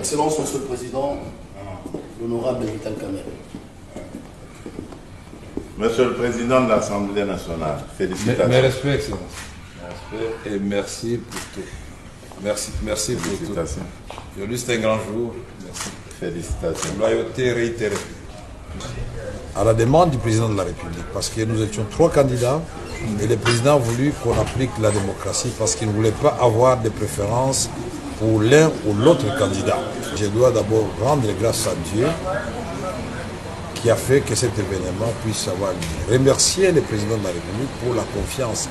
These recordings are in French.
Excellence, Monsieur le Président, l'honorable Vital Kamerhe. Monsieur le Président de l'Assemblée nationale, félicitations. Mes respects, Excellence. Mes respects et merci pour tout. Merci pour tout. Aujourd'hui, c'est un grand jour. Merci. Félicitations. Loyauté réitérée. À la demande du président de la République, parce que nous étions 3 candidats et le président a voulu qu'on applique la démocratie parce qu'il ne voulait pas avoir de préférence pour l'un ou l'autre candidat. Je dois d'abord rendre grâce à Dieu qui a fait que cet événement puisse avoir lieu. Remercier le président de la République pour la confiance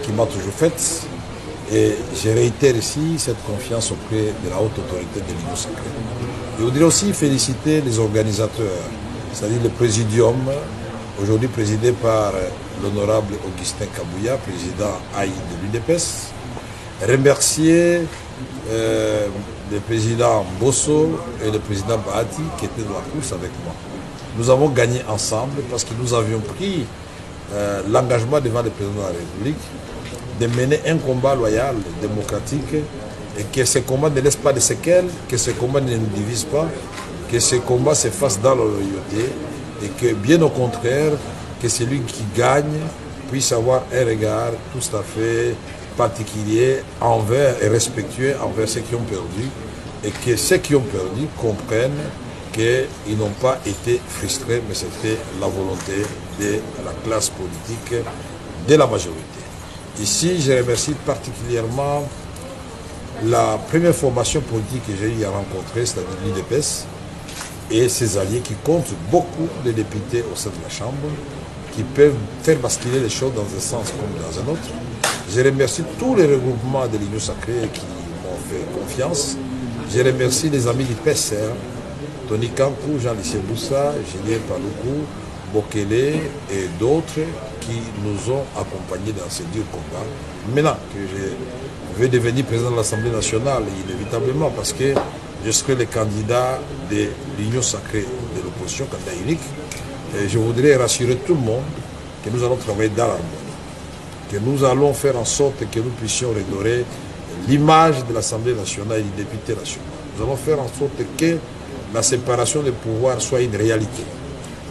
qu'il m'a toujours faite et je réitère ici cette confiance auprès de la haute autorité de l'Union sacrée. Je voudrais aussi féliciter les organisateurs, c'est-à-dire le présidium, aujourd'hui présidé par l'honorable Augustin Kabouya, président AI de l'UDPS. Remercier le président Bosso et le président Bahati qui étaient dans la course avec moi. Nous avons gagné ensemble parce que nous avions pris l'engagement devant le président de la République de mener un combat loyal, démocratique, et que ce combat ne laisse pas de séquelles, que ce combat ne nous divise pas, que ce combat se fasse dans la loyauté, et que bien au contraire, que celui qui gagne puisse avoir un regard tout à fait particulier envers et respectueux envers ceux qui ont perdu, et que ceux qui ont perdu comprennent qu'ils n'ont pas été frustrés, mais c'était la volonté de la classe politique, de la majorité. Ici, je remercie particulièrement la première formation politique que j'ai eu à rencontrer, c'est-à-dire l'UDPS, et ses alliés qui comptent beaucoup de députés au sein de la Chambre, qui peuvent faire basculer les choses dans un sens comme dans un autre. Je remercie tous les regroupements de l'Union sacrée qui m'ont fait confiance. Je remercie les amis du PCR, Tony Kankou, Jean-Lycée Boussa, Julien Paloukou, Bokele et d'autres qui nous ont accompagnés dans ce dur combat. Maintenant que je vais devenir président de l'Assemblée nationale, inévitablement, parce que je serai le candidat de l'Union sacrée de l'opposition, candidat unique, et je voudrais rassurer tout le monde que nous allons travailler dans l'harmonie, que nous allons faire en sorte que nous puissions redorer l'image de l'Assemblée nationale et des députés nationaux. Nous allons faire en sorte que la séparation des pouvoirs soit une réalité.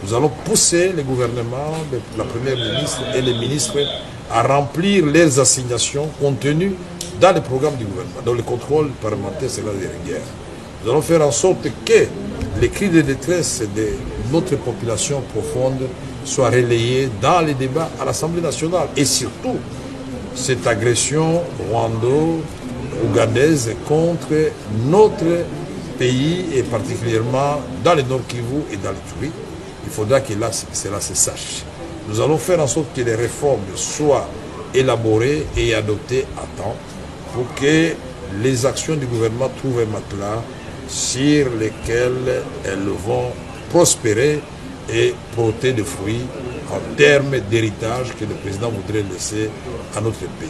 Nous allons pousser le gouvernement, la première ministre et les ministres à remplir leurs assignations contenues dans le programme du gouvernement, dans le contrôle parlementaire, c'est la guerre. Nous allons faire en sorte que les cris de détresse de notre population profonde soient relayés dans les débats à l'Assemblée nationale. Et surtout, cette agression rwando-ougandaise contre notre pays, et particulièrement dans le Nord Kivu et dans le Turi, il faudra que là, cela se sache. Nous allons faire en sorte que les réformes soient élaborées et adoptées à temps pour que les actions du gouvernement trouvent un matelas sur lesquels elles vont prospérer et porter des fruits en termes d'héritage que le président voudrait laisser à notre pays.